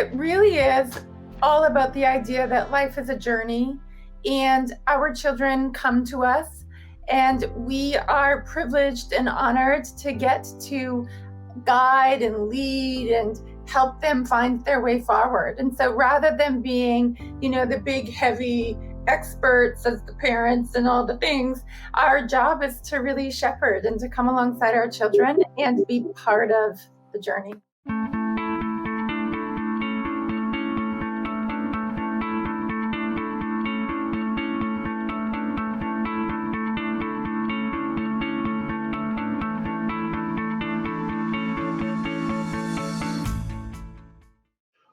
It really is all about the idea that life is a journey and our children come to us and we are privileged and honored to get to guide and lead and help them find their way forward. And so rather than being, the big, heavy experts as the parents and all the things, our job is to really shepherd and to come alongside our children and be part of the journey.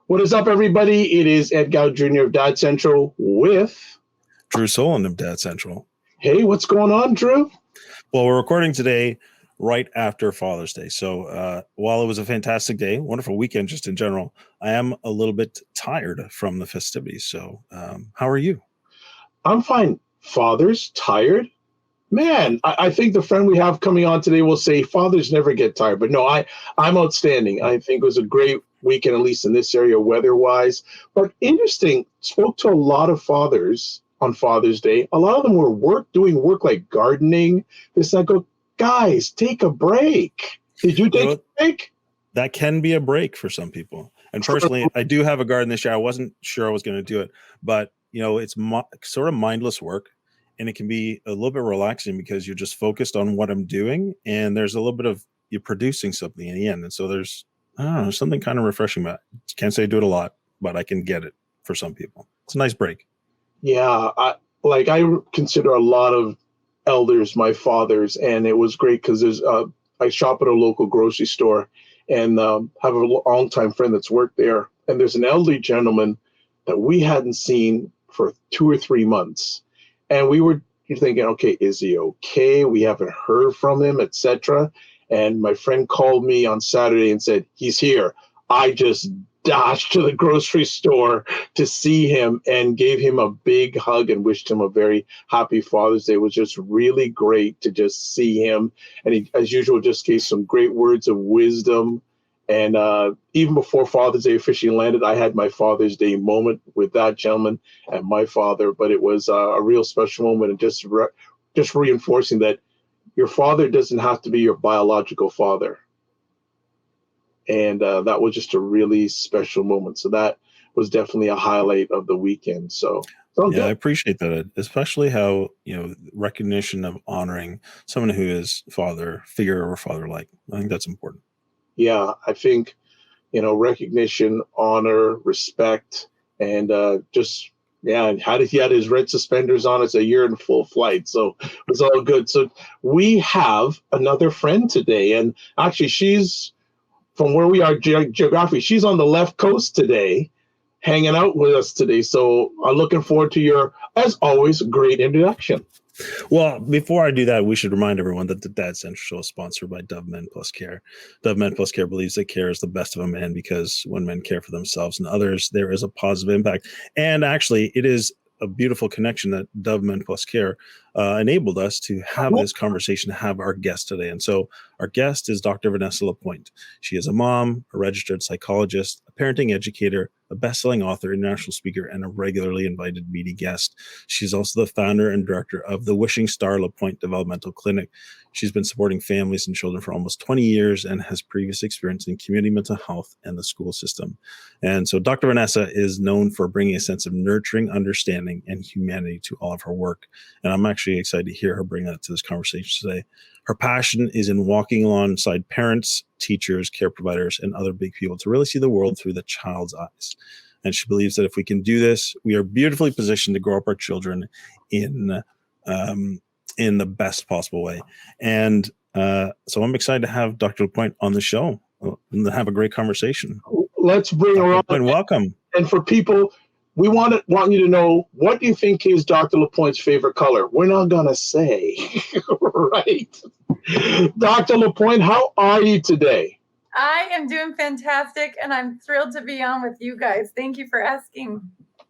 What is up, everybody? It is Ed Gow Jr. of Dad Central with Drew Solon of Dad Central. Hey, what's going on, Drew? Well, we're recording today right after Father's Day. So while it was a fantastic day, wonderful weekend just in general, I am a little bit tired from the festivities. So how are you? I'm fine. Fathers, tired? Man, I think the friend we have coming on today will say fathers never get tired. But no, I'm outstanding. I think it was a great weekend, at least in this area, weather-wise. But interesting, spoke to a lot of fathers on Father's Day. A lot of them were doing work like gardening. It's like, go, guys, take a break. Did you take a break? That can be a break for some people. And personally, I do have a garden this year. I wasn't sure I was going to do it. But, it's sort of mindless work. And it can be a little bit relaxing because you're just focused on what I'm doing. And there's a little bit of you're producing something in the end. And so there's something kind of refreshing about it. Can't say I do it a lot, but I can get it for some people. It's a nice break. Yeah, I consider a lot of elders my fathers, and it was great because I shop at a local grocery store and have a longtime friend that's worked there. And there's an elderly gentleman that we hadn't seen for 2 or 3 months. And we were thinking, okay, is he okay? We haven't heard from him, etc. And my friend called me on Saturday and said, he's here. I just dashed to the grocery store to see him and gave him a big hug and wished him a very happy Father's Day. It was just really great to just see him. And he, as usual, just gave some great words of wisdom. And even before Father's Day officially landed, I had my Father's Day moment with that gentleman and my father. But it was a real special moment, and just reinforcing that your father doesn't have to be your biological father. And that was just a really special moment. So that was definitely a highlight of the weekend. So yeah, I appreciate that, especially how, recognition of honoring someone who is father figure or father-like. I think that's important. Yeah, I think, recognition, honor, respect, and and he had his red suspenders on. It's a year in full flight, so it was all good. So we have another friend today, and actually she's from where we are geographically. She's on the left coast today, hanging out with us today. So I'm looking forward to your, as always, great introduction. Well, before I do that, we should remind everyone that the Dad Central Show is sponsored by Dove Men Plus Care. Dove Men Plus Care believes that care is the best of a man because when men care for themselves and others, there is a positive impact. And actually, it is a beautiful connection that Dove Men Plus Care enabled us to have this conversation, to have our guest today. And so our guest is Dr. Vanessa Lapointe. She is a mom, a registered psychologist, a parenting educator, a best-selling author, international speaker, and a regularly invited media guest. She's also the founder and director of the Wishing Star Lapointe Developmental Clinic. She's been supporting families and children for almost 20 years and has previous experience in community mental health and the school system. And so Dr. Vanessa is known for bringing a sense of nurturing, understanding, and humanity to all of her work. And I'm actually excited to hear her bring that to this conversation today. Her passion is in walking alongside parents, teachers, care providers, and other big people to really see the world through the child's eyes. And she believes that if we can do this, we are beautifully positioned to grow up our children in the best possible way. And so I'm excited to have Dr. Lapointe on the show and have a great conversation. Let's bring her on. And welcome. And for people, we want you to know, what do you think is Dr. Lapointe's favorite color? We're not going to say, right? Dr. Lapointe, how are you today? I am doing fantastic, and I'm thrilled to be on with you guys. Thank you for asking.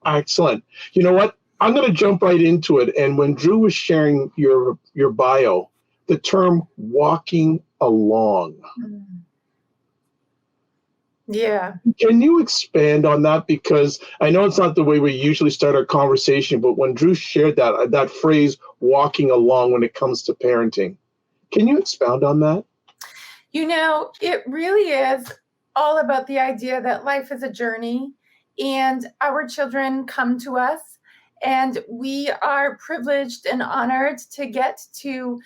Excellent. You know what? I'm going to jump right into it. And when Drew was sharing your bio, the term walking along. Yeah. Can you expand on that? Because I know it's not the way we usually start our conversation, but when Drew shared that phrase, walking along when it comes to parenting, can you expound on that? It really is all about the idea that life is a journey and our children come to us, and we are privileged and honored to get to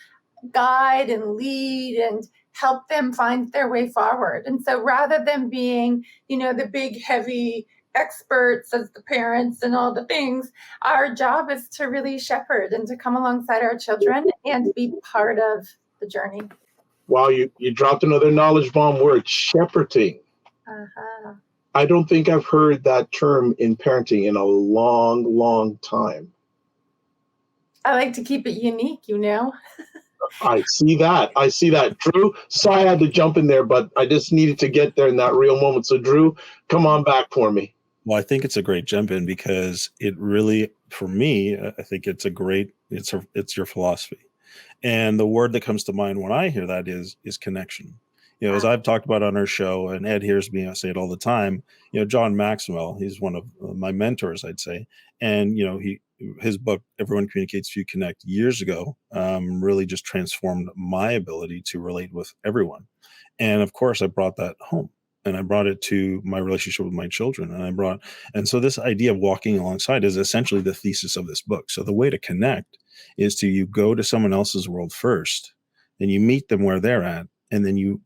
guide and lead and help them find their way forward. And so rather than being, the big, heavy experts as the parents and all the things, our job is to really shepherd and to come alongside our children and be part of the journey. Wow, you dropped another knowledge bomb word, shepherding. Uh-huh. I don't think I've heard that term in parenting in a long, long time. I like to keep it unique, I see that. Drew, sorry I had to jump in there, but I just needed to get there in that real moment. So, Drew, come on back for me. Well, I think it's a great jump in because it really, for me, I think it's it's your philosophy. And the word that comes to mind when I hear that is connection. As I've talked about on our show, and Ed hears me, I say it all the time, John Maxwell, he's one of my mentors, I'd say. And, his book, Everyone Communicates, Few Connect, years ago, really just transformed my ability to relate with everyone. And of course, I brought that home. And I brought it to my relationship with my children. And so this idea of walking alongside is essentially the thesis of this book. So the way to connect is you go to someone else's world first, then you meet them where they're at, and then you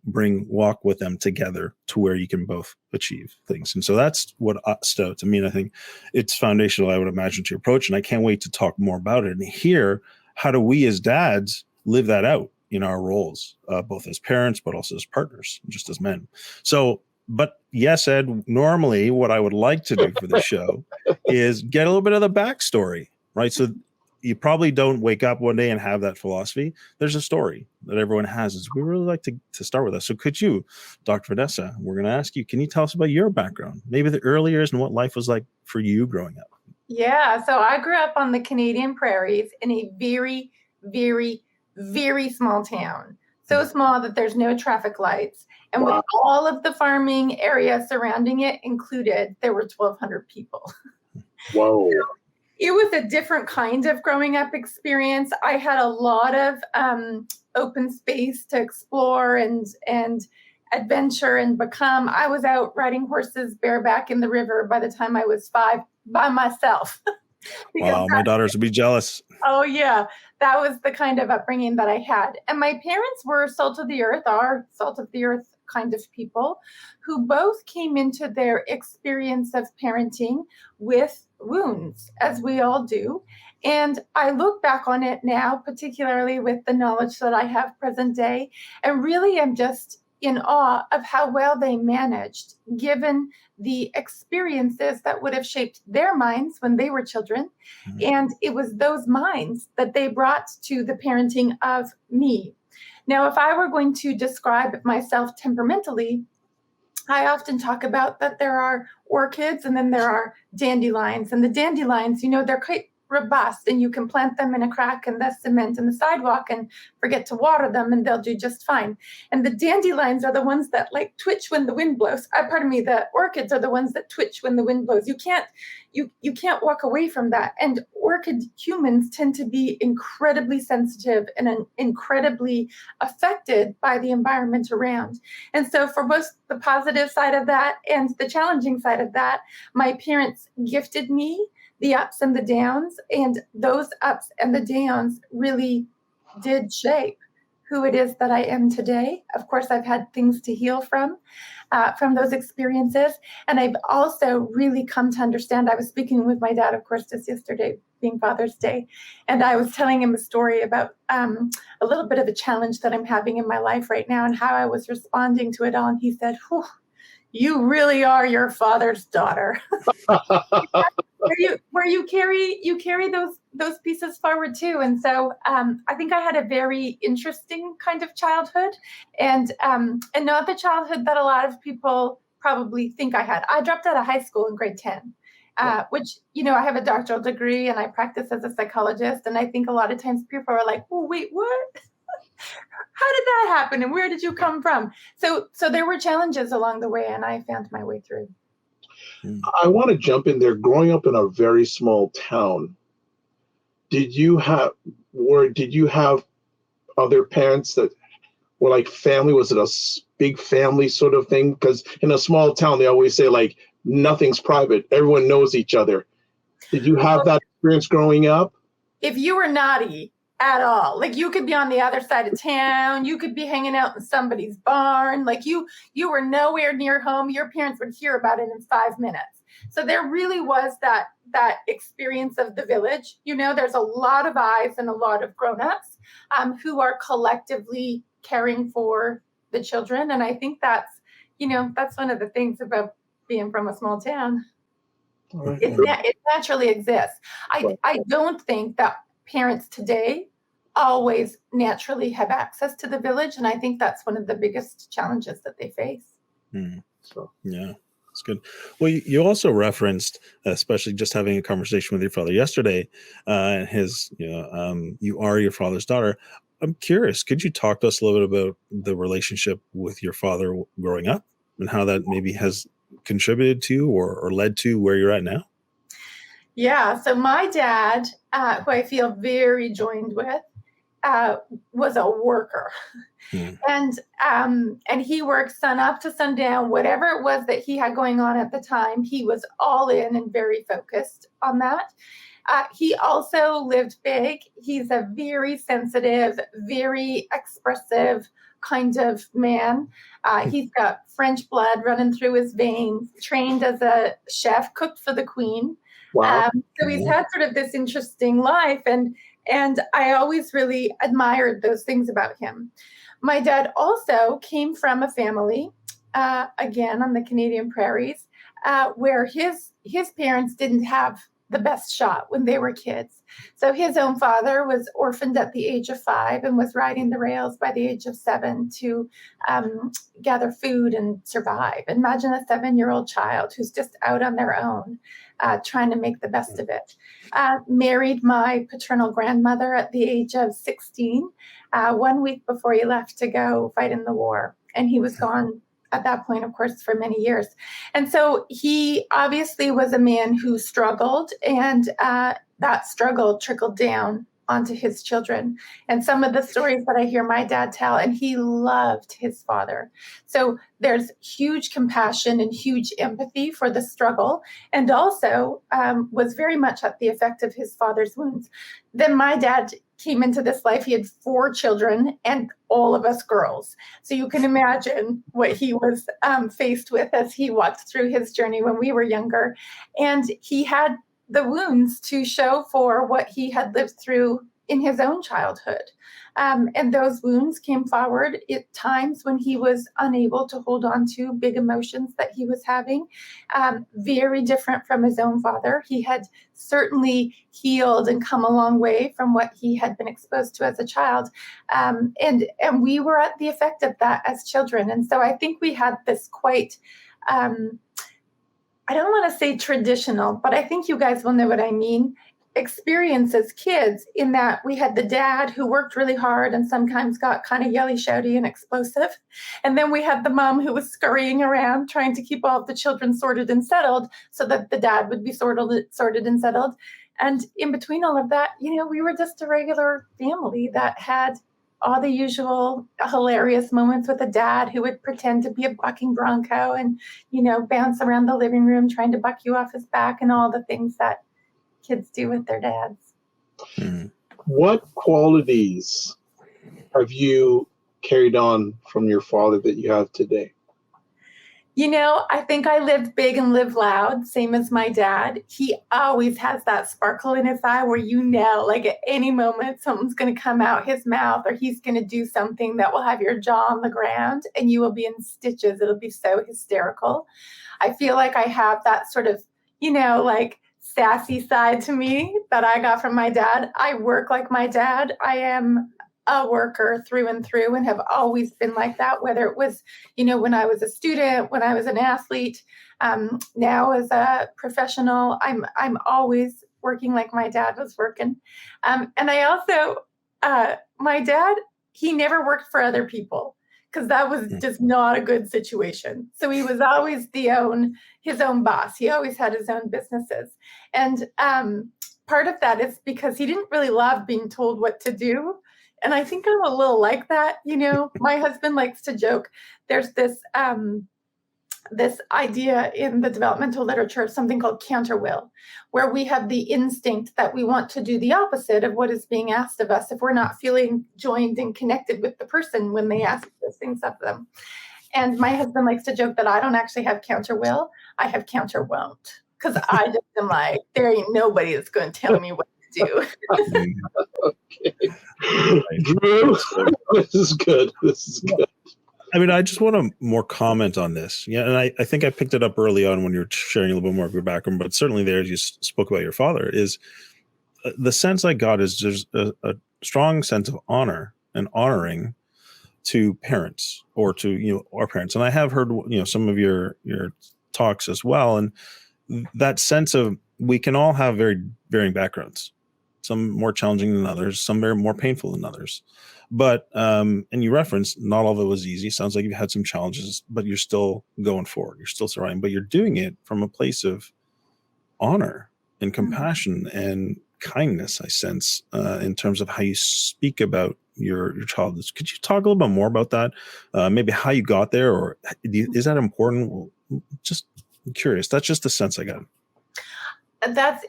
walk with them together to where you can both achieve things. And so that's what stood out to me. And I think it's foundational, I would imagine, to your approach. And I can't wait to talk more about it and hear, how do we as dads live that out in our roles, both as parents, but also as partners, just as men. So, but yes, Ed, normally what I would like to do for the show is get a little bit of the backstory, right? So you probably don't wake up one day and have that philosophy. There's a story that everyone has. Is we really like to start with that. So could you, Dr. Vanessa, we're going to ask you, can you tell us about your background, maybe the early years and what life was like for you growing up? Yeah, so I grew up on the Canadian prairies in a very, very, very small town. So small that there's no traffic lights. And with all of the farming area surrounding it included, there were 1,200 people. Whoa. It was a different kind of growing up experience. I had a lot of open space to explore and adventure and become. I was out riding horses bareback in the river by the time I was 5 by myself. Wow, my daughters would be jealous. Oh, yeah. That was the kind of upbringing that I had. And my parents were are salt of the earth kind of people who both came into their experience of parenting with wounds, as we all do. And I look back on it now, particularly with the knowledge that I have present day, and really am just in awe of how well they managed, given the experiences that would have shaped their minds when they were children. Mm-hmm. And it was those minds that they brought to the parenting of me. Now, if I were going to describe myself temperamentally, I often talk about that there are orchids and then there are dandelions. And the dandelions, they're quite robust, and you can plant them in a crack in the cement in the sidewalk and forget to water them and they'll do just fine. And the dandelions are the ones that twitch when the wind blows. The orchids are the ones that twitch when the wind blows. You can't walk away from that. And orchid humans tend to be incredibly sensitive and incredibly affected by the environment around. And so for both the positive side of that and the challenging side of that, my parents gifted me the ups and the downs, and those ups and the downs really did shape who it is that I am today. Of course, I've had things to heal from those experiences. And I've also really come to understand, I was speaking with my dad, of course, just yesterday, being Father's Day, and I was telling him a story about a little bit of a challenge that I'm having in my life right now and how I was responding to it all. And he said, "Whew, you really are your father's daughter." where you carry those pieces forward too. And so I think I had a very interesting kind of childhood, and not the childhood that a lot of people probably think I had. I dropped out of high school in grade 10. Which, I have a doctoral degree and I practice as a psychologist. And I think a lot of times people are like, "Oh, wait, what? how did that happen? And where did you come from? So there were challenges along the way, and I found my way through. I want to jump in there. Growing up in a very small town, did you have other parents that were like family? Was it a big family sort of thing? Because in a small town, they always say like nothing's private. Everyone knows each other. Did you have that experience growing up? If you were naughty at all, like you could be on the other side of town, you could be hanging out in somebody's barn, like you were nowhere near home, your parents would hear about it in 5 minutes. So there really was that experience of the village. There's a lot of eyes and a lot of grown-ups who are collectively caring for the children. And I think that's one of the things about being from a small town. It naturally exists. I don't think that parents today always naturally have access to the village, and I think that's one of the biggest challenges that they face. So yeah, that's good. Well, you also referenced, especially just having a conversation with your father yesterday, you are your father's daughter. I'm curious, could you talk to us a little bit about the relationship with your father growing up and how that maybe has contributed to or led to where you're at now? Yeah. So my dad, who I feel very joined with, was a worker. And he worked sun up to sundown, whatever it was that he had going on at the time. He was all in and very focused on that. He also lived big. He's a very sensitive, very expressive kind of man. He's got French blood running through his veins, trained as a chef, cooked for the Queen. Wow. So he's had sort of this interesting life, and I always really admired those things about him. My dad also came from a family, again, on the Canadian prairies, where his parents didn't have the best shot when they were kids. So his own father was orphaned at the age of 5 and was riding the rails by the age of 7 to gather food and survive. Imagine a 7-year-old child who's just out on their own, trying to make the best of it. Married my paternal grandmother at the age of 16, 1 week before he left to go fight in the war. And he was gone at that point, of course, for many years. And so he obviously was a man who struggled, and that struggle trickled down onto his children. And some of the stories that I hear my dad tell, and he loved his father. So there's huge compassion and huge empathy for the struggle, and also was very much at the effect of his father's wounds. Then my dad came into this life. He had 4 children and all of us girls. So you can imagine what he was faced with as he walked through his journey when we were younger. And he had the wounds to show for what he had lived through in his own childhood. And those wounds came forward at times when he was unable to hold on to big emotions that he was having. Very different from his own father. He had certainly healed and come a long way from what he had been exposed to as a child. And we were at the effect of that as children. And so I think we had this quite, I don't want to say traditional, but I think you guys will know what I mean, experience as kids, in that we had the dad who worked really hard and sometimes got kind of yelly, shouty, and explosive. And then we had the mom who was scurrying around trying to keep all of the children sorted and settled so that the dad would be sorted and settled. And in between all of that, we were just a regular family that had all the usual hilarious moments with a dad who would pretend to be a bucking bronco and, bounce around the living room trying to buck you off his back, and all the things that kids do with their dads. What qualities have you carried on from your father that you have today? I think I lived big and lived loud, same as my dad. He always has that sparkle in his eye where like at any moment something's going to come out his mouth, or he's going to do something that will have your jaw on the ground and you will be in stitches. It'll be so hysterical. I feel like I have that sort of, like sassy side to me that I got from my dad. I work like my dad. I am a worker through and through and have always been like that, whether it was, when I was a student, when I was an athlete, now as a professional, I'm always working like my dad was working. And I also, my dad, he never worked for other people because that was just not a good situation. So he was always his own boss. He always had his own businesses. And part of that is because he didn't really love being told what to do. And I think I'm a little like that. My husband likes to joke. There's this idea in the developmental literature of something called counter will, where we have the instinct that we want to do the opposite of what is being asked of us if we're not feeling joined and connected with the person when they ask those things of them. And my husband likes to joke that I don't actually have counter will, I have counter won't, because I just am like, there ain't nobody that's going to tell me what to do. Okay. Drew, this is good. I mean, I just want to more comment on this. Yeah, and I think I picked it up early on when you were sharing a little bit more of your background, but certainly there, as you spoke about your father, is the sense I got is there's a strong sense of honor and honoring to parents or to, our parents. And I have heard, some of your talks as well. And that sense of we can all have very varying backgrounds, some more challenging than others, some very more painful than others. But, and you referenced not all of it was easy. Sounds like you've had some challenges, but you're still going forward. You're still surviving, but you're doing it from a place of honor and compassion and kindness, I sense, in terms of how you speak about your child. Could you talk a little bit more about that? Maybe how you got there, or is that important? Well, just curious. That's just the sense I got.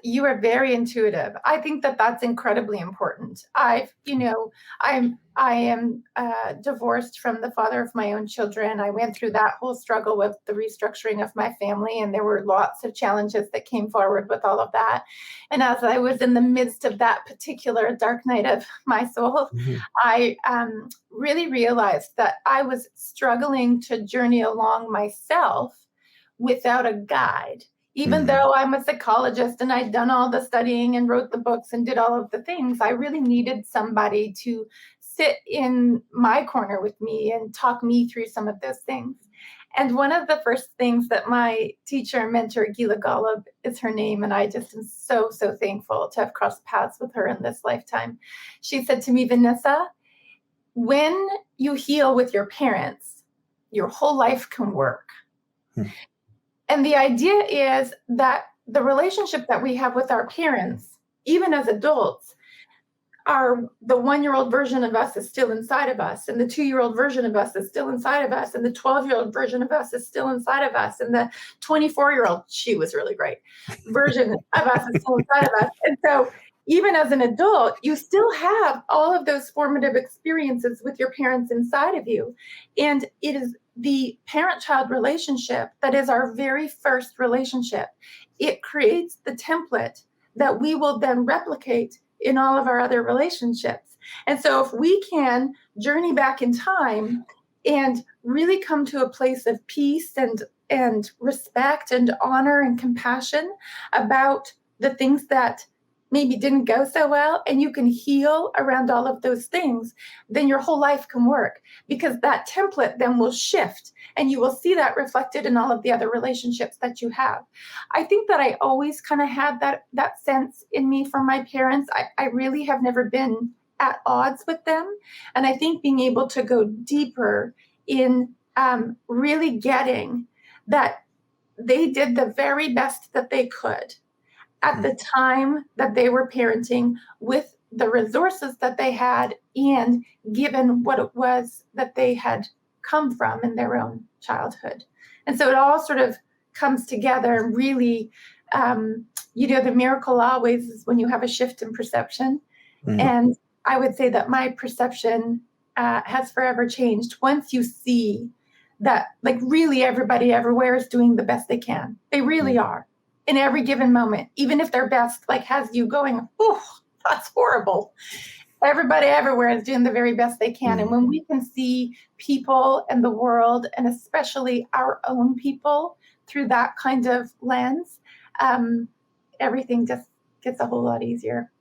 You are very intuitive. I think that that's incredibly important. I am divorced from the father of my own children. I went through that whole struggle with the restructuring of my family, and there were lots of challenges that came forward with all of that. And as I was in the midst of that particular dark night of my soul, I really realized that I was struggling to journey along myself without a guide. Even though I'm a psychologist and I'd done all the studying and wrote the books and did all of the things, I really needed somebody to sit in my corner with me and talk me through some of those things. And one of the first things that my teacher and mentor, Gila Golub is her name, and I just am so, so thankful to have crossed paths with her in this lifetime. She said to me, Vanessa, when you heal with your parents, your whole life can work. And the idea is that the relationship that we have with our parents, even as adults, the 1-year-old version of us is still inside of us, and the 2-year-old version of us is still inside of us, and the 12-year-old version of us is still inside of us, and the 24-year-old, she was really great, version of us is still inside of us. And so even as an adult, you still have all of those formative experiences with your parents inside of you. And it is the parent-child relationship that is our very first relationship. It creates the template that we will then replicate in all of our other relationships. And so if we can journey back in time and really come to a place of peace and respect and honor and compassion about the things that maybe didn't go so well, and you can heal around all of those things, then your whole life can work, because that template then will shift and you will see that reflected in all of the other relationships that you have. I think that I always kind of had that sense in me from my parents. I really have never been at odds with them. And I think being able to go deeper in really getting that they did the very best that they could at the time that they were parenting, with the resources that they had and given what it was that they had come from in their own childhood. And so it all sort of comes together, and really, the miracle always is when you have a shift in perception. And I would say that my perception has forever changed once you see that, like, really everybody everywhere is doing the best they can. They really are. In every given moment, even if their best has you going, oh, that's horrible. Everybody everywhere is doing the very best they can. And when we can see people and the world, and especially our own people, through that kind of lens, everything just gets a whole lot easier.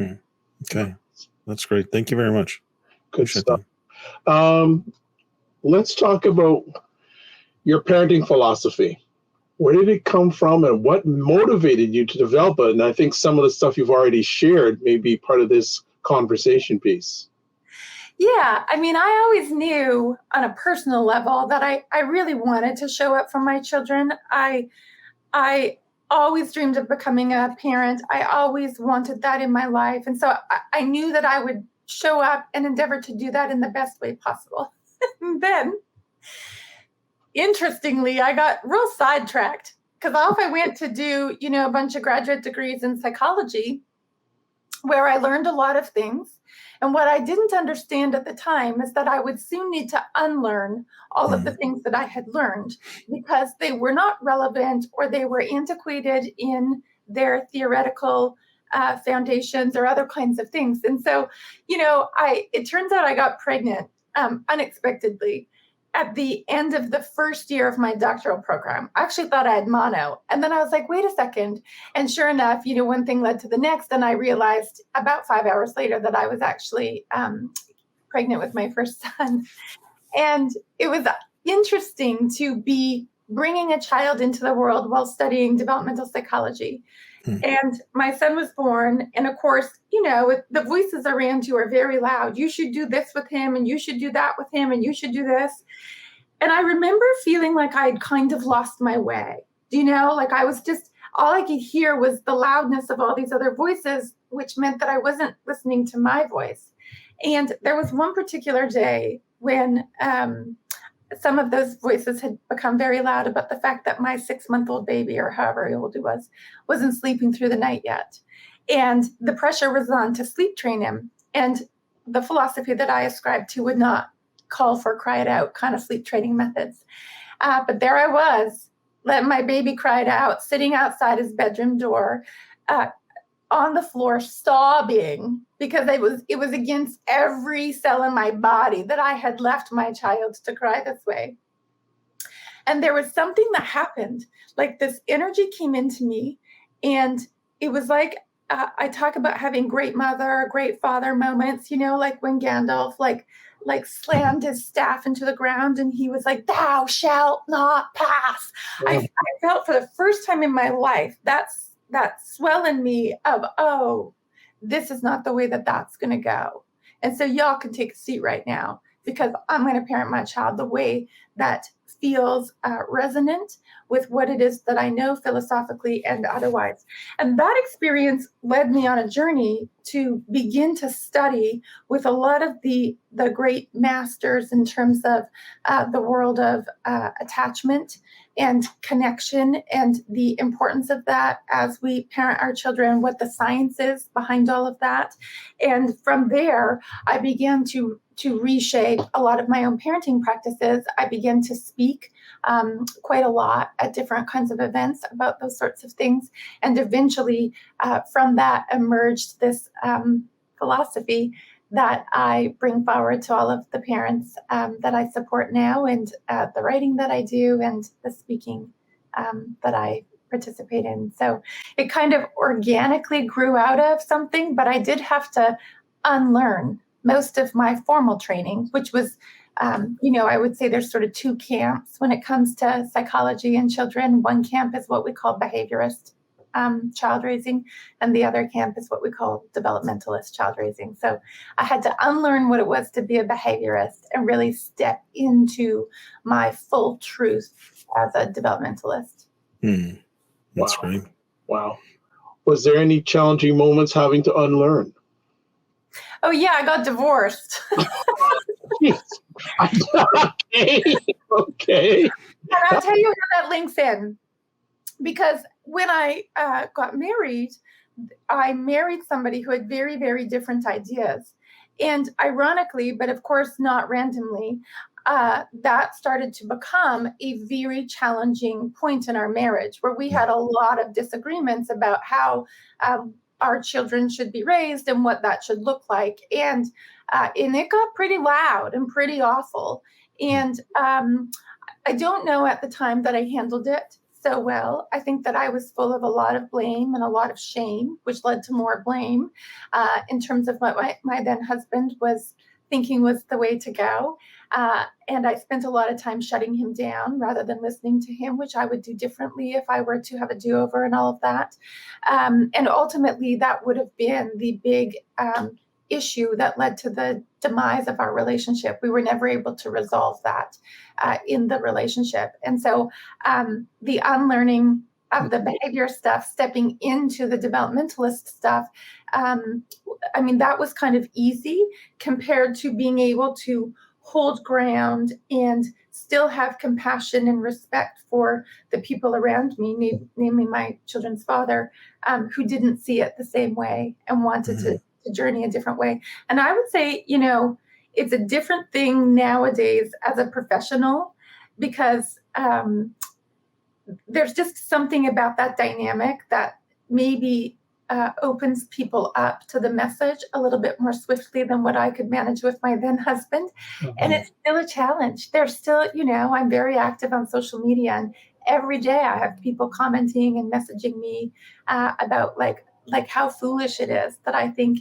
Okay. That's great. Thank you very much. Good stuff. Let's talk about your parenting philosophy. Where did it come from, and what motivated you to develop it? And I think some of the stuff you've already shared may be part of this conversation piece. Yeah, I mean, I always knew on a personal level that I really wanted to show up for my children. I always dreamed of becoming a parent. I always wanted that in my life. And so I knew that I would show up and endeavor to do that in the best way possible. And then, interestingly, I got real sidetracked because off I went to do, a bunch of graduate degrees in psychology, where I learned a lot of things. And what I didn't understand at the time is that I would soon need to unlearn all of the things that I had learned because they were not relevant or they were antiquated in their theoretical foundations or other kinds of things. And so, it turns out I got pregnant unexpectedly at the end of the first year of my doctoral program. I actually thought I had mono. And then I was like, wait a second. And sure enough, one thing led to the next. And I realized about 5 hours later that I was actually pregnant with my first son. And it was interesting to be bringing a child into the world while studying developmental psychology. And my son was born. And of course, the voices around you are very loud. You should do this with him, and you should do that with him, and you should do this. And I remember feeling like I'd kind of lost my way. Like I was just, all I could hear was the loudness of all these other voices, which meant that I wasn't listening to my voice. And there was one particular day when some of those voices had become very loud about the fact that my 6-month-old baby, or however old he was, wasn't sleeping through the night yet. And the pressure was on to sleep train him. And the philosophy that I ascribed to would not call for cry it out kind of sleep training methods. But there I was, letting my baby cry it out, sitting outside his bedroom door, on the floor sobbing because it was against every cell in my body that I had left my child to cry this way. And there was something that happened, like this energy came into me, and it was like I talk about having great mother, great father moments, like when Gandalf like slammed his staff into the ground and he was like, "Thou shalt not pass." I felt for the first time in my life that swell in me of, oh, this is not the way that's going to go. And so y'all can take a seat right now because I'm going to parent my child the way that feels resonant with what it is that I know philosophically and otherwise. And that experience led me on a journey to begin to study with a lot of the great masters in terms of the world of attachment and connection and the importance of that as we parent our children, what the science is behind all of that. And from there, I began to reshape a lot of my own parenting practices. I began to speak quite a lot at different kinds of events about those sorts of things. And eventually from that emerged this philosophy that I bring forward to all of the parents that I support now, and the writing that I do and the speaking that I participate in. So it kind of organically grew out of something, but I did have to unlearn most of my formal training, which was, I would say there's sort of two camps when it comes to psychology and children. One camp is what we call behaviorist child raising, and the other camp is what we call developmentalist child raising. So I had to unlearn what it was to be a behaviorist and really step into my full truth as a developmentalist. That's great. Wow. Was there any challenging moments having to unlearn? Oh yeah, I got divorced. Okay. And I'll tell you how that links in. Because when I got married, I married somebody who had very, very different ideas. And ironically, but of course not randomly, that started to become a very challenging point in our marriage where we had a lot of disagreements about how our children should be raised and what that should look like. And it got pretty loud and pretty awful. And I don't know at the time that I handled it so well. I think that I was full of a lot of blame and a lot of shame, which led to more blame in terms of what my then husband was thinking was the way to go. And I spent a lot of time shutting him down rather than listening to him, which I would do differently if I were to have a do-over and all of that. And ultimately, that would have been the big issue that led to the demise of our relationship. We were never able to resolve that in the relationship. And so the unlearning of the behavior stuff, stepping into the developmentalist stuff, I mean, that was kind of easy compared to being able to hold ground and still have compassion and respect for the people around me, namely my children's father, who didn't see it the same way and wanted to journey a different way. And I would say, you know, it's a different thing nowadays as a professional, because there's just something about that dynamic that maybe opens people up to the message a little bit more swiftly than what I could manage with my then husband. And it's still a challenge. There's still, you know, I'm very active on social media, and every day I have people commenting and messaging me about like how foolish it is that I think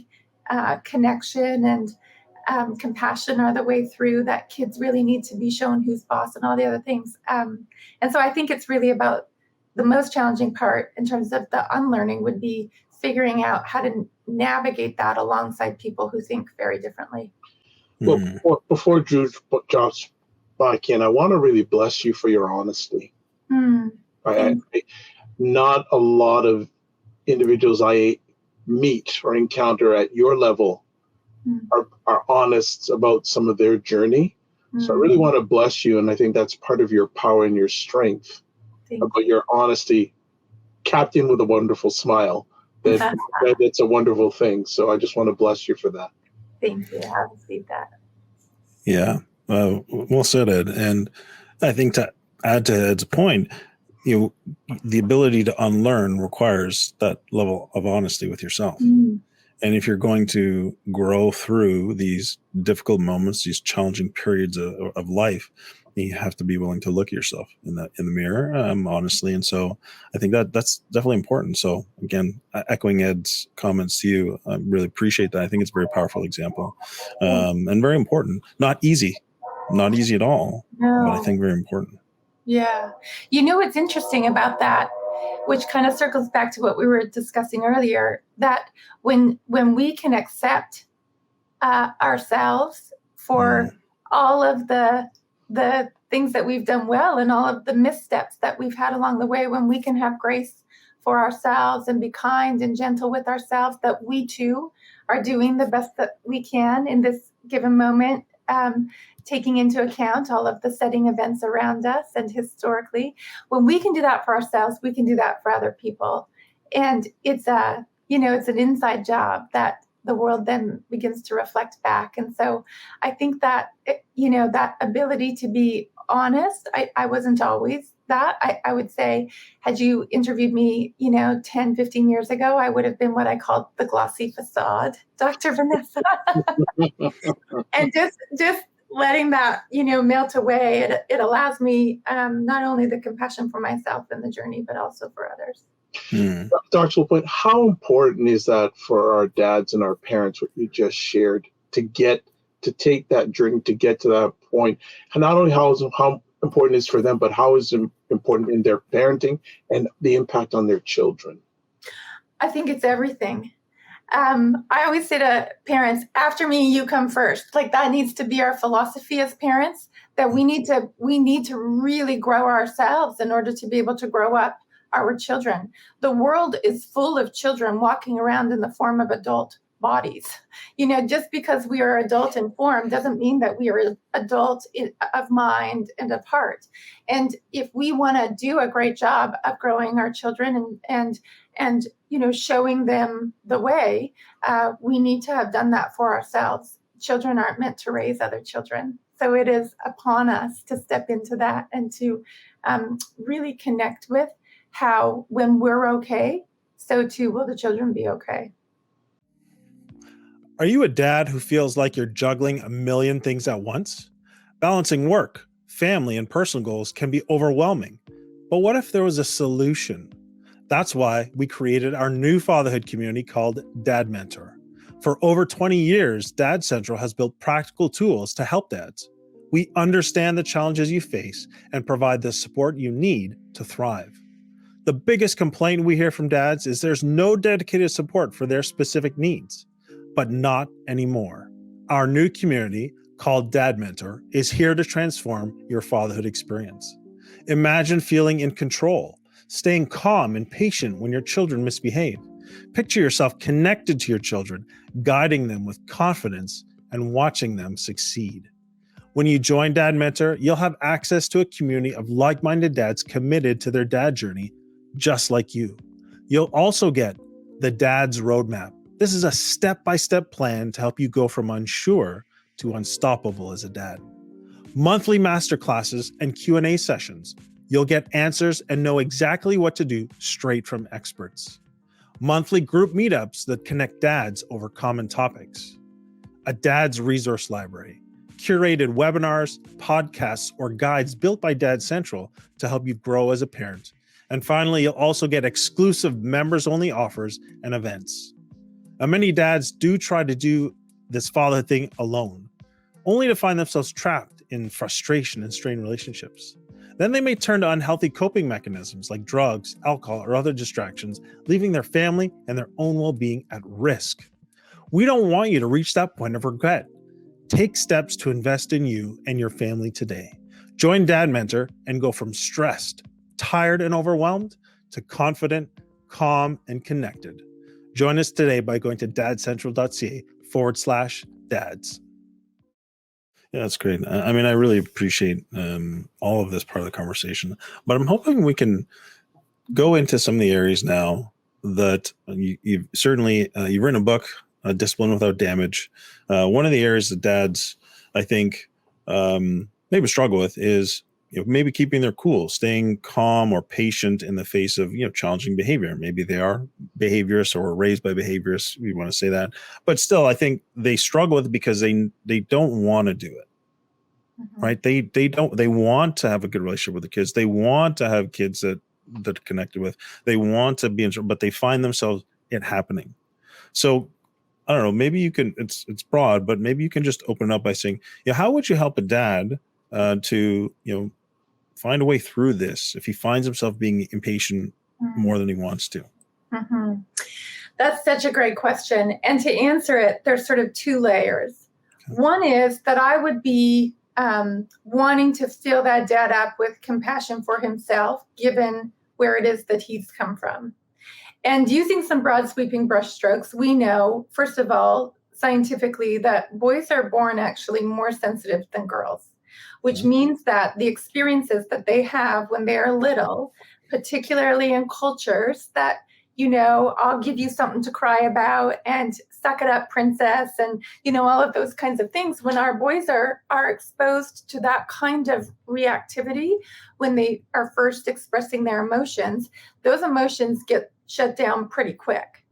connection and compassion are the way through, that kids really need to be shown who's boss and all the other things. And so I think it's really about the most challenging part in terms of the unlearning would be figuring out how to navigate that alongside people who think very differently. Well, before Drew jumps back in, I want to really bless you for your honesty. Not a lot of individuals I meet or encounter at your level are honest about some of their journey. So I really want to bless you, and I think that's part of your power and your strength about your honesty, capped in with a wonderful smile. That's a wonderful thing. So I just want to bless you for that. Thank you. I received that. Yeah, well said, Ed. And I think to add to Ed's point, you know, the ability to unlearn requires that level of honesty with yourself. And if you're going to grow through these difficult moments, these challenging periods of life, you have to be willing to look at yourself in the mirror, honestly. And so I think that's definitely important. So again, echoing Ed's comments to you, I really appreciate that. I think it's a very powerful example, and very important. Not easy at all, but I think very important. Yeah. You know, what's interesting about that, which kind of circles back to what we were discussing earlier, that when we can accept ourselves for all of the things that we've done well and all of the missteps that we've had along the way, when we can have grace for ourselves and be kind and gentle with ourselves, that we too are doing the best that we can in this given moment, taking into account all of the setting events around us and historically. When we can do that for ourselves, we can do that for other people. And it's an inside job that the world then begins to reflect back. And so I think that, that ability to be honest, I wasn't always that. I would say, had you interviewed me, 10, 15 years ago, I would have been what I called the glossy facade, Dr. Vanessa. And just letting that, melt away, it allows me not only the compassion for myself in the journey, but also for others. Dr. Lapointe, how important is that for our dads and our parents, what you just shared, to take that journey, to get to that point? And not only how important it is for them, but how is it important in their parenting and the impact on their children? I think it's everything. I always say to parents, after me, you come first. Like, that needs to be our philosophy as parents, that we need to really grow ourselves in order to be able to grow up our children. The world is full of children walking around in the form of adult bodies. Just because we are adult in form doesn't mean that we are adult of mind and of heart. And if we want to do a great job of growing our children and showing them the way, we need to have done that for ourselves. Children aren't meant to raise other children. So it is upon us to step into that and to really connect with how, when we're okay, so too will the children be okay. Are you a dad who feels like you're juggling a million things at once? Balancing work, family, and personal goals can be overwhelming. But what if there was a solution? That's why we created our new fatherhood community called Dad Mentor. For over 20 years, Dad Central has built practical tools to help dads. We understand the challenges you face and provide the support you need to thrive. The biggest complaint we hear from dads is there's no dedicated support for their specific needs. but not anymore. Our new community, called Dad Mentor, is here to transform your fatherhood experience. Imagine feeling in control, staying calm and patient when your children misbehave. Picture yourself connected to your children, guiding them with confidence and watching them succeed. When you join Dad Mentor, you'll have access to a community of like-minded dads committed to their dad journey, just like you. You'll also get the Dad's Roadmap. This is a step-by-step plan to help you go from unsure to unstoppable as a dad. Monthly masterclasses and Q&A sessions. You'll get answers and know exactly what to do straight from experts. Monthly group meetups that connect dads over common topics. A dad's resource library. Curated webinars, podcasts, or guides built by Dad Central to help you grow as a parent. And finally, you'll also get exclusive members-only offers and events. Now, many dads do try to do this father thing alone, only to find themselves trapped in frustration and strained relationships. Then they may turn to unhealthy coping mechanisms like drugs, alcohol, or other distractions, leaving their family and their own well-being at risk. We don't want you to reach that point of regret. Take steps to invest in you and your family today. Join Dad Mentor and go from stressed, tired, and overwhelmed to confident, calm, and connected. Join us today by going to dadcentral.ca/dads. Yeah, that's great. I mean, I really appreciate all of this part of the conversation, but I'm hoping we can go into some of the areas now that you've certainly, you've written a book, Discipline Without Damage. One of the areas that dads, I think, maybe struggle with is maybe keeping their cool, staying calm or patient in the face of challenging behavior. Maybe they are behaviorists or were raised by behaviorists. We want to say that, but still, I think they struggle with it because they don't want to do it. Mm-hmm. Right? They want to have a good relationship with the kids. They want to have kids that are connected with. They want to be but they find themselves it happening. So I don't know, maybe you can, it's broad, but maybe you can just open up by saying, how would you help a dad to, find a way through this if he finds himself being impatient more than he wants to? Mm-hmm. That's such a great question. And to answer it, there's sort of two layers. Okay. One is that I would be wanting to fill that dad up with compassion for himself, given where it is that he's come from. And using some broad sweeping brush strokes, we know, first of all, scientifically, that boys are born actually more sensitive than girls, which means that the experiences that they have when they're little, particularly in cultures that, I'll give you something to cry about and suck it up, princess, and, all of those kinds of things. When our boys are exposed to that kind of reactivity, when they are first expressing their emotions, those emotions get shut down pretty quick.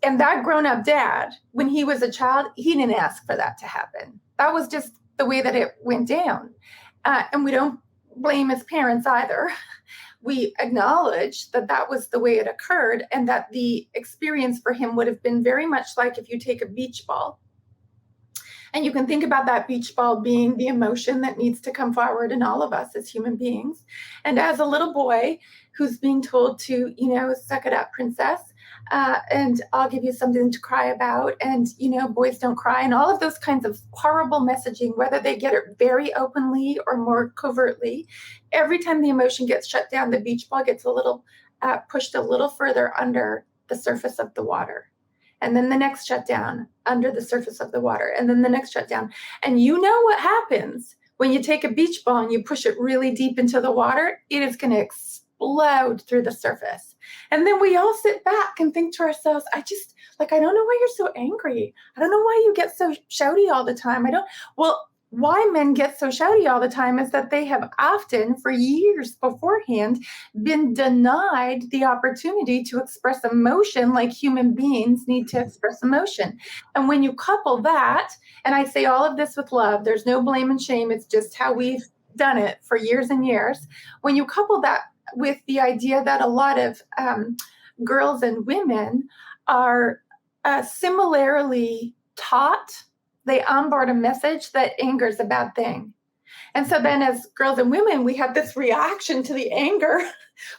And that grown-up dad, when he was a child, he didn't ask for that to happen. That was just the way that it went down. And we don't blame his parents either. We acknowledge that that was the way it occurred, and that the experience for him would have been very much like if you take a beach ball. And you can think about that beach ball being the emotion that needs to come forward in all of us as human beings. And as a little boy who's being told to, suck it up, princess, and I'll give you something to cry about, and, boys don't cry, and all of those kinds of horrible messaging, whether they get it very openly or more covertly, every time the emotion gets shut down, the beach ball gets a little pushed a little further under the surface of the water. And then the next shutdown under the surface of the water, and then the next shutdown. And you know what happens when you take a beach ball and you push it really deep into the water? It is going to explode through the surface. And then we all sit back and think to ourselves, I don't know why you're so angry. I don't know why you get so shouty all the time. Why men get so shouty all the time is that they have often, for years beforehand, been denied the opportunity to express emotion like human beings need to express emotion. And when you couple that, and I say all of this with love, there's no blame and shame, it's just how we've done it for years and years. When you couple that with the idea that a lot of girls and women are similarly taught, they onboard a message that anger is a bad thing. And so then as girls and women, we have this reaction to the anger,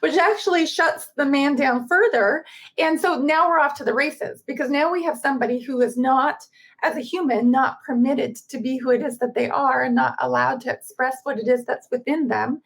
which actually shuts the man down further. And so now we're off to the races, because now we have somebody who is not, as a human, not permitted to be who it is that they are, and not allowed to express what it is that's within them.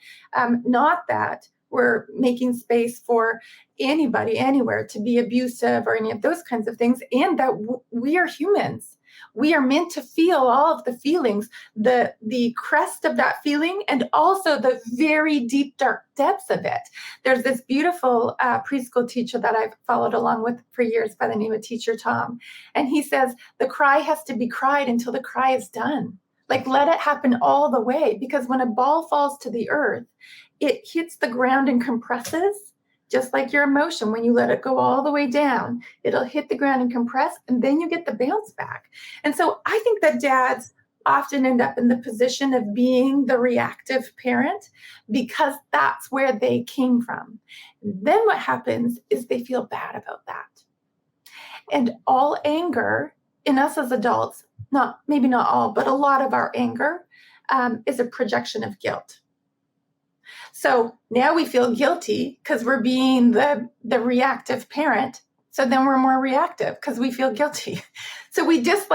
Not that we're making space for anybody, anywhere, to be abusive or any of those kinds of things, and that we are humans. We are meant to feel all of the feelings, the crest of that feeling, and also the very deep, dark depths of it. There's this beautiful preschool teacher that I've followed along with for years by the name of Teacher Tom. And he says, the cry has to be cried until the cry is done. Like, let it happen all the way, because when a ball falls to the earth, it hits the ground and compresses. Just like your emotion, when you let it go all the way down, it'll hit the ground and compress, and then you get the bounce back. And so I think that dads often end up in the position of being the reactive parent, because that's where they came from. Then what happens is they feel bad about that. And all anger in us as adults, maybe not all, but a lot of our anger is a projection of guilt. So now we feel guilty because we're being the reactive parent. So then we're more reactive because we feel guilty. So we just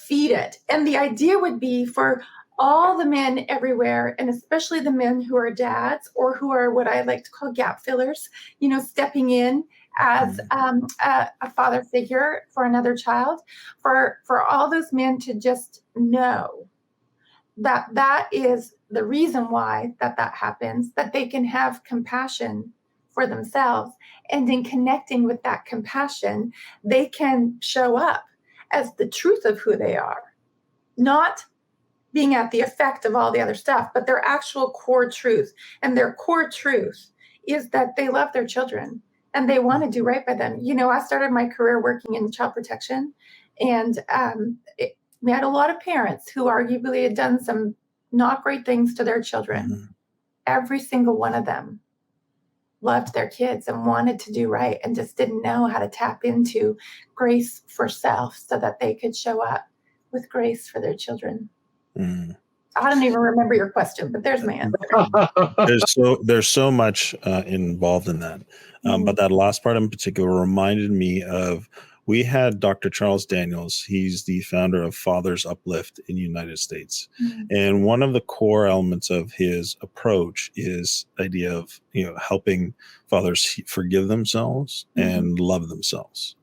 feed it. And the idea would be for all the men everywhere, and especially the men who are dads or who are what I like to call gap fillers, stepping in as a father figure for another child, for all those men to just know that is the reason why that happens, that they can have compassion for themselves. And in connecting with that compassion, they can show up as the truth of who they are, not being at the effect of all the other stuff, but their actual core truth. And their core truth is that they love their children and they want to do right by them. I started my career working in child protection, and we had a lot of parents who arguably had done some not great things to their children. Mm-hmm. Every single one of them loved their kids and wanted to do right, and just didn't know how to tap into grace for self so that they could show up with grace for their children. Mm. I don't even remember your question, but there's my answer. There's so much involved in that. But that last part in particular reminded me of, we had Dr. Charles Daniels. He's the founder of Fathers Uplift in the United States. Mm-hmm. And one of the core elements of his approach is the idea of, helping fathers forgive themselves and love themselves.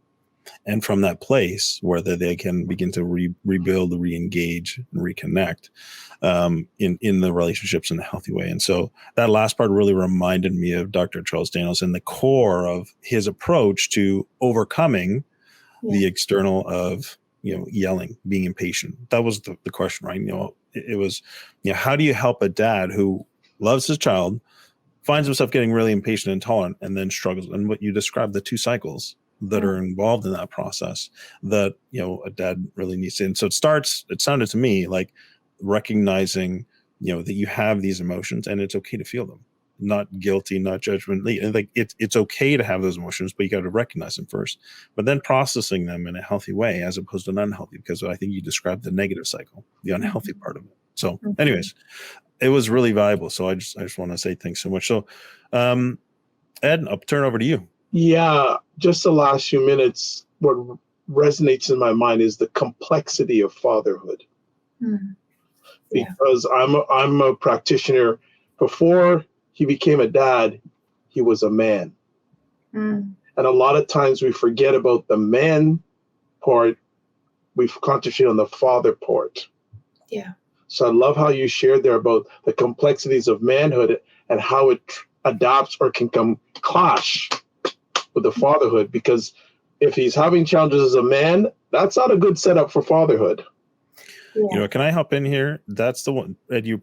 And from that place where they can begin to rebuild, re-engage, and reconnect in the relationships in a healthy way. And so that last part really reminded me of Dr. Charles Daniels and the core of his approach to overcoming the external of, yelling, being impatient. That was the question, right? It was, how do you help a dad who loves his child, finds himself getting really impatient and intolerant, and then struggles? And what you described, the two cycles that are involved in that process that, a dad really needs to. And so it sounded to me like recognizing, that you have these emotions and it's okay to feel them. Not guilty, not judgment. Like it's okay to have those emotions, but you got to recognize them first, but then processing them in a healthy way as opposed to an unhealthy, because I think you described the negative cycle, the unhealthy part of it. So anyways, it was really valuable. So I just want to say thanks so much. So Ed, I'll turn over to you. Yeah, just the last few minutes, what resonates in my mind is the complexity of fatherhood. Because I'm a practitioner. Before he became a dad, he was a man. And a lot of times we forget about the man part. We concentrate on the father part. Yeah. So I love how you shared there about the complexities of manhood and how it adapts or can come clash with the fatherhood. Because if he's having challenges as a man, that's not a good setup for fatherhood. Yeah. Can I hop in here? That's the one that you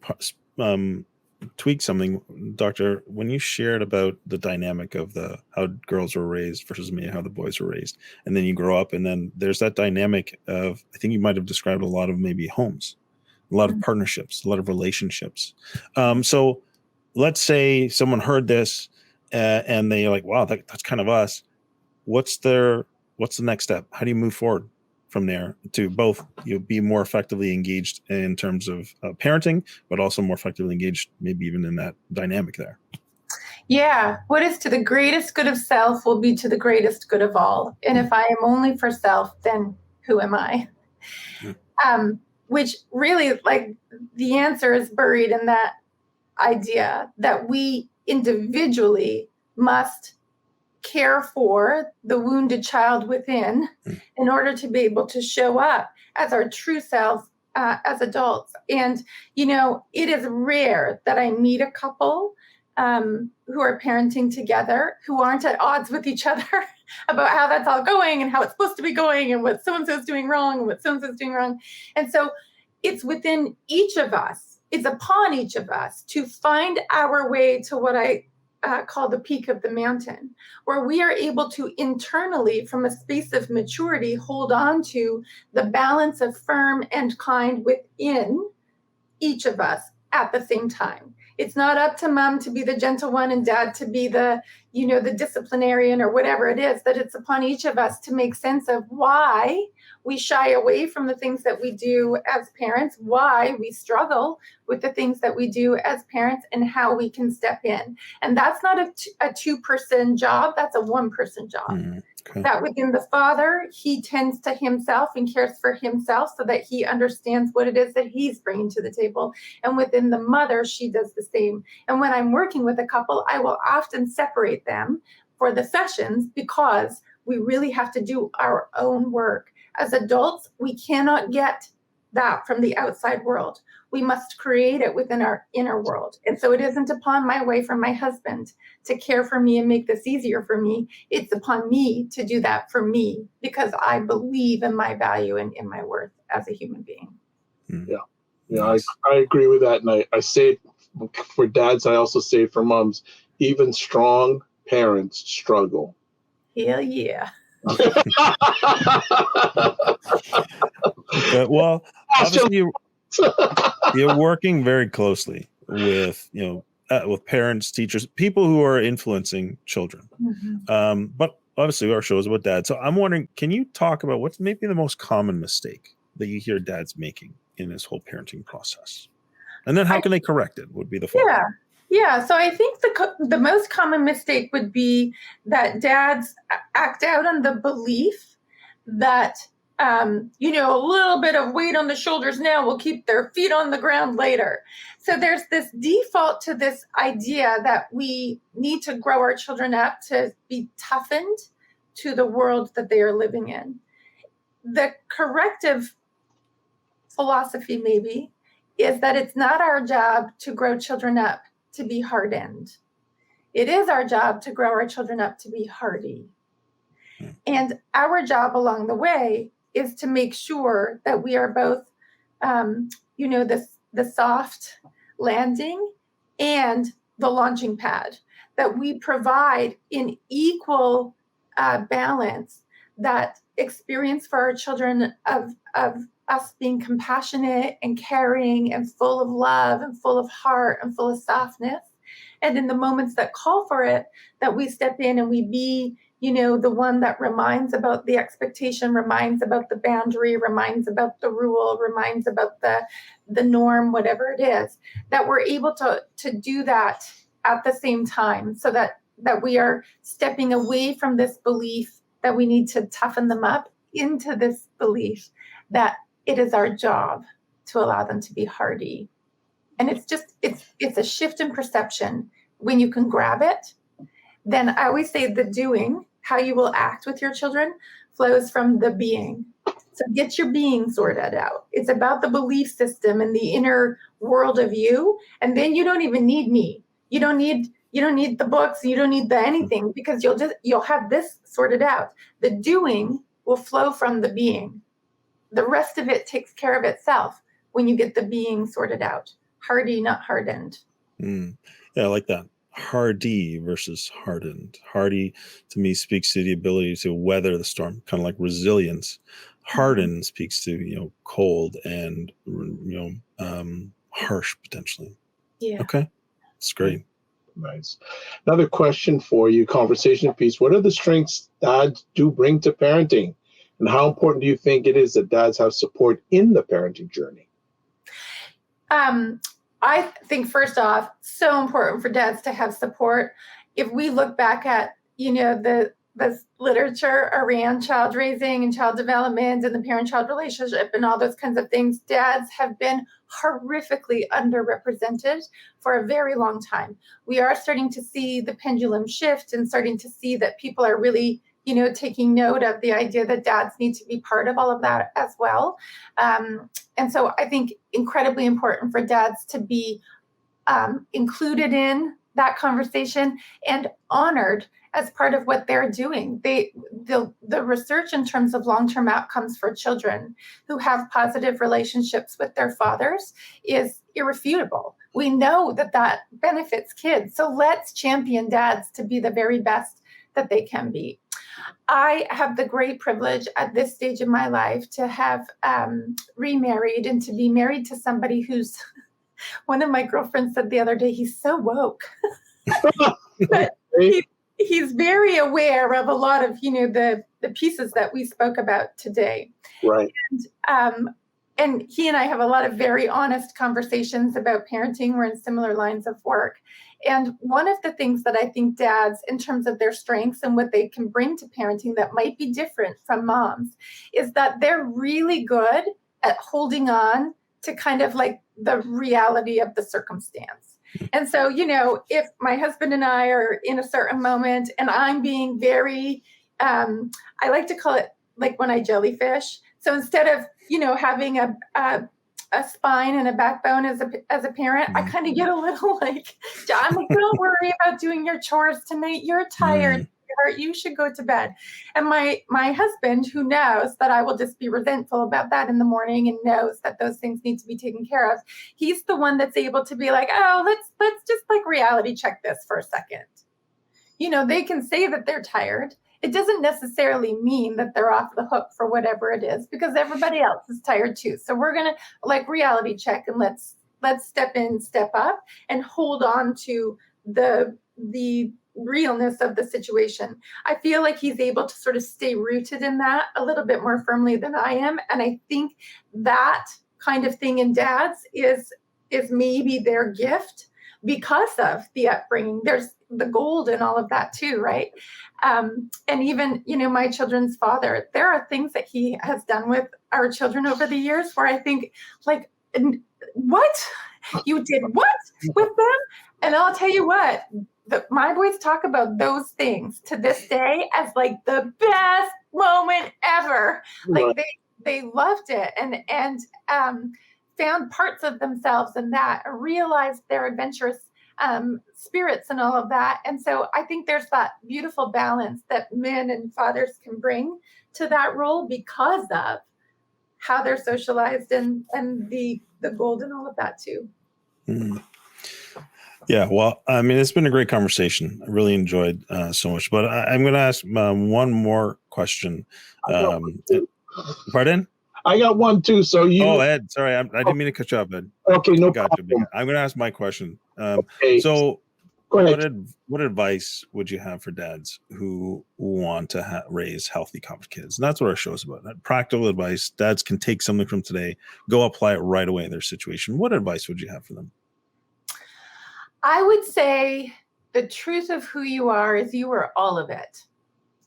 tweak something, Doctor, when you shared about the dynamic of how girls were raised versus me, how the boys were raised, and then you grow up, and then there's that dynamic of, I think you might have described a lot of maybe homes, a lot of partnerships, a lot of relationships. So let's say someone heard this and they're like, wow, that's kind of us. What's the next step? How do you move forward? from there to both be more effectively engaged in terms of parenting, but also more effectively engaged, maybe even in that dynamic there? Yeah, what is to the greatest good of self will be to the greatest good of all. And if I am only for self, then who am I? Which really, like, the answer is buried in that idea that we individually must care for the wounded child within in order to be able to show up as our true selves as adults. And, it is rare that I meet a couple who are parenting together who aren't at odds with each other about how that's all going and how it's supposed to be going and what so-and-so is doing wrong and what so-and-so is doing wrong. And so it's within each of us, it's upon each of us to find our way to what I call the peak of the mountain, where we are able to internally, from a space of maturity, hold on to the balance of firm and kind within each of us at the same time. It's not up to mom to be the gentle one and dad to be the disciplinarian or whatever it is, that it's upon each of us to make sense of why we shy away from the things that we do as parents, why we struggle with the things that we do as parents, and how we can step in. And that's not a two-person job, that's a one-person job. Okay. That within the father, he tends to himself and cares for himself so that he understands what it is that he's bringing to the table. And within the mother, she does the same. And when I'm working with a couple, I will often separate them for the sessions because we really have to do our own work. As adults, we cannot get that from the outside world. We must create it within our inner world. And so it isn't upon my wife or my husband to care for me and make this easier for me. It's upon me to do that for me because I believe in my value and in my worth as a human being. Yeah. Nice. I agree with that. And I say it for dads, I also say it for moms. Even strong parents struggle. Hell yeah. Well, obviously you're working very closely with with parents, teachers, people who are influencing children. Mm-hmm. But obviously our show is about dads, so I'm wondering, can you talk about what's maybe the most common mistake that you hear dads making in this whole parenting process, and then how can they correct it? Would be the follow-up. Yeah. So I think the most common mistake would be that dads act out on the belief that, a little bit of weight on the shoulders now will keep their feet on the ground later. So there's this default to this idea that we need to grow our children up to be toughened to the world that they are living in. The corrective philosophy maybe is that it's not our job to grow children up to be hardened. It is our job to grow our children up to be hardy. And our job along the way is to make sure that we are both, the soft landing and the launching pad, that we provide in equal balance that experience for our children of us being compassionate and caring and full of love and full of heart and full of softness. And in the moments that call for it, that we step in and we be, the one that reminds about the expectation, reminds about the boundary, reminds about the rule, reminds about the norm, whatever it is, that we're able to do that at the same time so that we are stepping away from this belief that we need to toughen them up into this belief that it is our job to allow them to be hardy. And it's a shift in perception. When you can grab it, then I always say the doing, how you will act with your children, flows from the being. So get your being sorted out. It's about the belief system and the inner world of you. And then you don't even need me. You don't need the books. You don't need the anything because you'll have this sorted out. The doing will flow from the being. The rest of it takes care of itself when you get the being sorted out. Hardy, not hardened. Yeah, I like that. Hardy versus hardened. Hardy to me speaks to the ability to weather the storm, kind of like resilience. Hardened speaks to cold and harsh potentially. Yeah. Okay, that's great. Nice. Another question for you, conversation piece. What are the strengths dads do bring to parenting? And how important do you think it is that dads have support in the parenting journey? I think first off, so important for dads to have support. If we look back at, the literature around child raising and child development and the parent-child relationship and all those kinds of things, dads have been horrifically underrepresented for a very long time. We are starting to see the pendulum shift and starting to see that people are really, taking note of the idea that dads need to be part of all of that as well. And so I think incredibly important for dads to be included in that conversation and honored as part of what they're doing. The research in terms of long-term outcomes for children who have positive relationships with their fathers is irrefutable. We know that benefits kids. So let's champion dads to be the very best that they can be. I have the great privilege at this stage in my life to have remarried and to be married to somebody who's, one of my girlfriends said the other day, he's so woke. But he's very aware of a lot of, the pieces that we spoke about today. Right. And he and I have a lot of very honest conversations about parenting. We're in similar lines of work. And one of the things that I think dads, in terms of their strengths and what they can bring to parenting that might be different from moms, is that they're really good at holding on to kind of like the reality of the circumstance. And so, if my husband and I are in a certain moment and I'm being very, I like to call it like when I jellyfish. So instead of, having a spine and a backbone as a parent, I kind of get a little like, I'm like, don't worry about doing your chores tonight. You're tired. You should go to bed. And my husband, who knows that I will just be resentful about that in the morning and knows that those things need to be taken care of, he's the one that's able to be like, oh, let's just like reality check this for a second. They can say that they're tired. It doesn't necessarily mean that they're off the hook for whatever it is, because everybody else is tired too. So we're going to like reality check and let's step in, step up and hold on to the realness of the situation. I feel like he's able to sort of stay rooted in that a little bit more firmly than I am. And I think that kind of thing in dads is maybe their gift because of the upbringing. There's the gold and all of that too, right? And even, my children's father, there are things that he has done with our children over the years where I think like, what? You did what with them? And I'll tell you what, my boys talk about those things to this day as like the best moment ever. Like they loved it and found parts of themselves in that, realized their adventurous spirits and all of that. And so I think there's that beautiful balance that men and fathers can bring to that role because of how they're socialized and the gold and all of that too. Mm. Yeah, well, I mean, it's been a great conversation. I really enjoyed so much, but I'm going to ask one more question. Pardon? I got one too. So you. Oh, Ed, sorry, I didn't mean to cut you off, Ed. Okay, no problem. I'm going to ask my question. Okay. So, go ahead. What advice would you have for dads who want to raise healthy, confident kids? And that's what our show is about. Practical advice. Dads can take something from today, go apply it right away in their situation. What advice would you have for them? I would say the truth of who you are is you are all of it.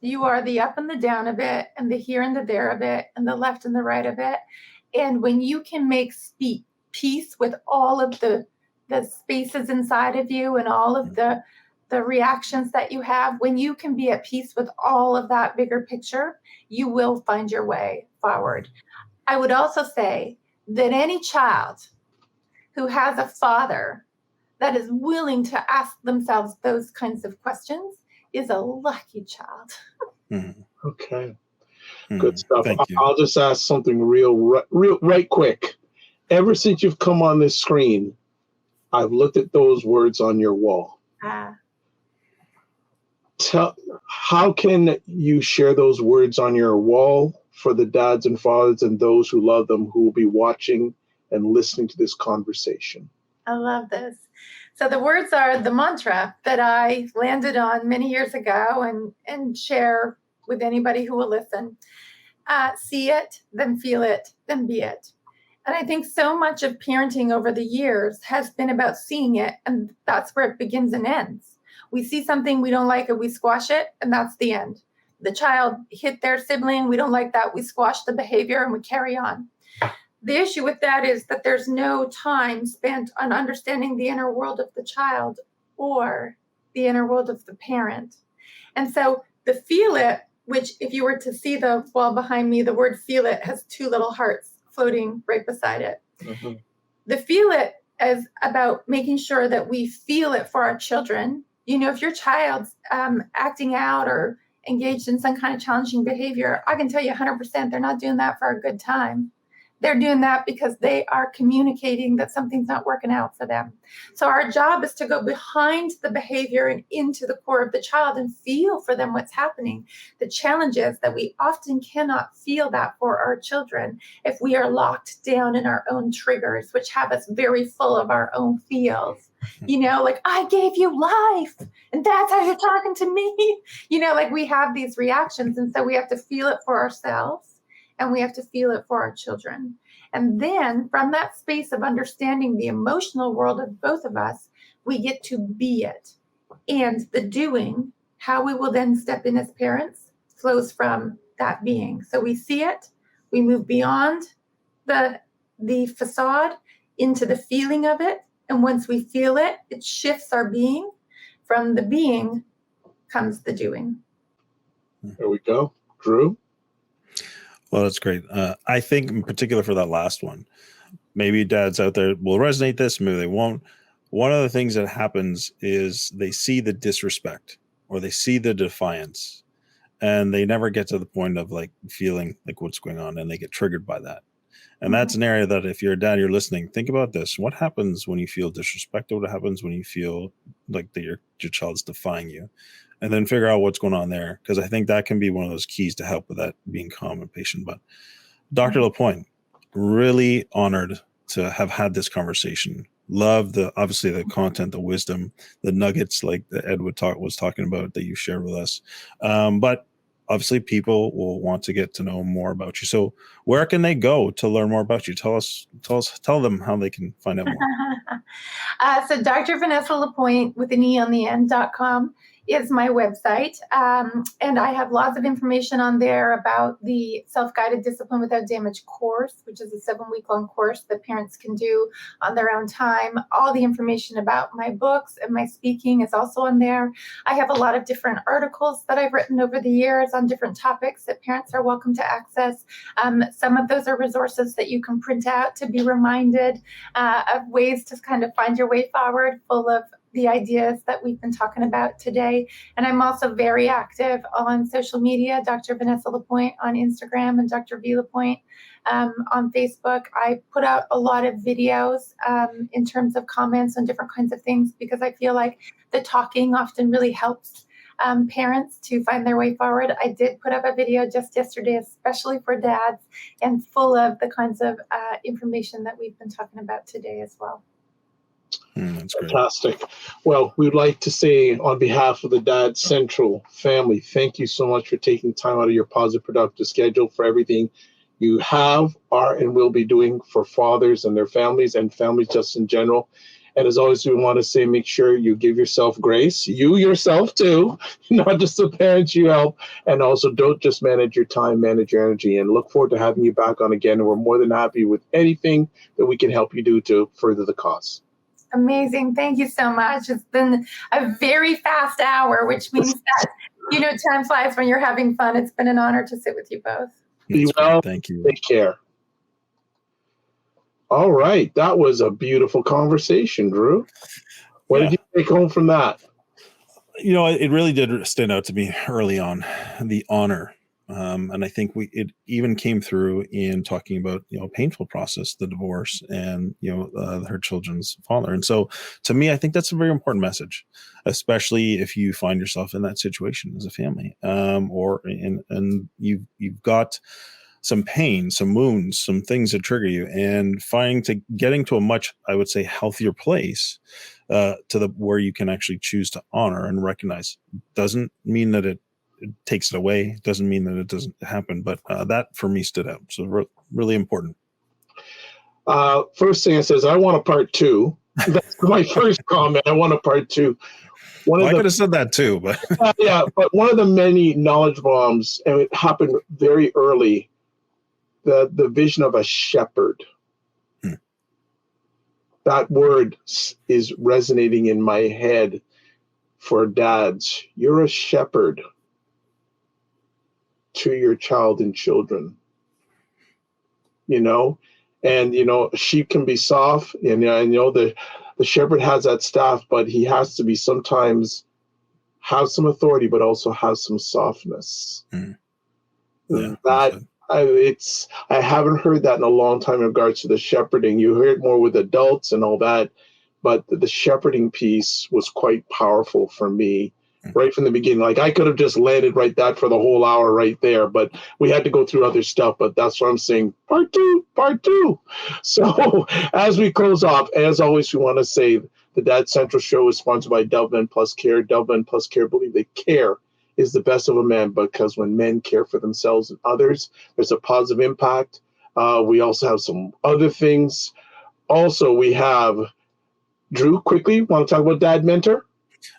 You are the up and the down of it, and the here and the there of it, and the left and the right of it. And when you can make peace with all of the spaces inside of you and all of the reactions that you have, when you can be at peace with all of that bigger picture, you will find your way forward. I would also say that any child who has a father that is willing to ask themselves those kinds of questions is a lucky child. Okay. Good stuff. Thank you. I'll just ask something real right quick. Ever since you've come on this screen, I've looked at those words on your wall. How can you share those words on your wall for the dads and fathers and those who love them who will be watching and listening to this conversation? I love this. So the words are the mantra that I landed on many years ago and share with anybody who will listen. See it, then feel it, then be it. And I think so much of parenting over the years has been about seeing it, and that's where it begins and ends. We see something we don't like and we squash it, and that's the end. The child hit their sibling, we don't like that, we squash the behavior and we carry on. The issue with that is that there's no time spent on understanding the inner world of the child or the inner world of the parent. And so the feel it, which if you were to see the wall behind me, the word feel it has two little hearts floating right beside it. Mm-hmm. The feel it is about making sure that we feel it for our children. You know, if your child's acting out or engaged in some kind of challenging behavior, I can tell you 100% they're not doing that for a good time. They're doing that because they are communicating that something's not working out for them. So our job is to go behind the behavior and into the core of the child and feel for them what's happening. The challenge is that we often cannot feel that for our children if we are locked down in our own triggers, which have us very full of our own feels. You know, like, I gave you life, and that's how you're talking to me. You know, like we have these reactions, and so we have to feel it for ourselves. And we have to feel it for our children. And then from that space of understanding the emotional world of both of us, we get to be it. And the doing, how we will then step in as parents, flows from that being. So we see it, we move beyond the facade into the feeling of it. And once we feel it, it shifts our being. From the being comes the doing. There we go. Drew? Well, that's great. I think in particular for that last one, maybe dads out there will resonate this, maybe they won't. One of the things that happens is they see the disrespect or they see the defiance and they never get to the point of like feeling like what's going on, and they get triggered by that. And that's an area that if you're a dad, you're listening, think about this. What happens when you feel disrespected? What happens when you feel like that your child's defying you? And then figure out what's going on there. Because I think that can be one of those keys to help with that, being calm and patient. But Dr. Lapointe, really honored to have had this conversation. Love obviously the content, the wisdom, the nuggets like that Ed was talking about that you shared with us. But obviously people will want to get to know more about you. So where can they go to learn more about you? Tell them how they can find out more. So Dr. Vanessa Lapointe with an E on the end.com is my website. And I have lots of information on there about the Self-Guided Discipline Without Damage course, which is a 7-week-long course that parents can do on their own time. All the information about my books and my speaking is also on there. I have a lot of different articles that I've written over the years on different topics that parents are welcome to access. Some of those are resources that you can print out to be reminded of ways to kind of find your way forward, full of the ideas that we've been talking about today. And I'm also very active on social media, Dr. Vanessa Lapointe on Instagram and Dr. V Lapointe on Facebook. I put out a lot of videos in terms of comments on different kinds of things, because I feel like the talking often really helps parents to find their way forward. I did put up a video just yesterday, especially for dads, and full of the kinds of information that we've been talking about today as well. That's great. Fantastic. Well, we'd like to say on behalf of the Dad Central family, thank you so much for taking time out of your positive, productive schedule for everything you have, are, and will be doing for fathers and their families and families just in general. And as always, we want to say, make sure you give yourself grace, you yourself too, not just the parents you help. And also don't just manage your time, manage your energy, and look forward to having you back on again. And we're more than happy with anything that we can help you do to further the cause. Amazing. Thank you so much. It's been a very fast hour, which means that, you know, time flies when you're having fun. It's been an honor to sit with you both. Be well. Thank you. Take care. All right. That was a beautiful conversation, Drew. What did you take home from that? You know, it really did stand out to me early on, the honor. And I think it even came through in talking about, you know, painful process, the divorce, and, you know, her children's father. And so to me, I think that's a very important message, especially if you find yourself in that situation as a family, and you've got some pain, some wounds, some things that trigger you, and getting to a much, I would say, healthier place where you can actually choose to honor and recognize. Doesn't mean that takes it away. Doesn't mean that it doesn't happen, but that for me stood out. So really important. First thing it says, I want a part 2. That's my first comment. I want a part 2. I could have said that too, but yeah, but one of the many knowledge bombs, and it happened very early, the vision of a shepherd. That word is resonating in my head for dads. You're a shepherd to your child and children, and sheep can be soft, and I know the shepherd has that staff, but he has to be sometimes have some authority, but also have some softness. Yeah, I haven't heard that in a long time in regards to the shepherding. You hear it more with adults and all that, but the shepherding piece was quite powerful for me right from the beginning. Like, I could have just landed right that for the whole hour right there, but we had to go through other stuff. But that's what I'm saying. Part two. So as we close off, as always, we want to say the Dad Central Show is sponsored by Dove Men Plus Care. Dove Men Plus Care believe that care is the best of a man, because when men care for themselves and others, there's a positive impact. We also have some other things. Also, we have Drew. Quickly, want to talk about Dad Mentor?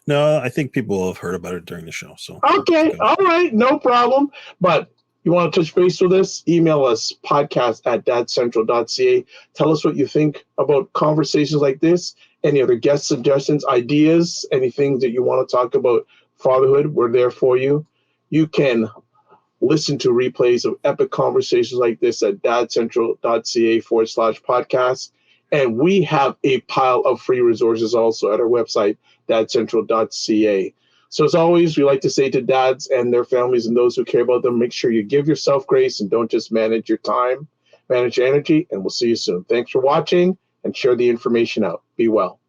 No, I think people will have heard about it during the show. So okay, all right, no problem. But you want to touch base with us? Email us, podcast@dadcentral.ca. Tell us what you think about conversations like this. Any other guest suggestions, ideas, anything that you want to talk about fatherhood, we're there for you. You can listen to replays of epic conversations like this at dadcentral.ca/podcast. And we have a pile of free resources also at our website, dadcentral.ca. So as always, we like to say to dads and their families and those who care about them, make sure you give yourself grace and don't just manage your time, manage your energy, and we'll see you soon. Thanks for watching, and share the information out. Be well.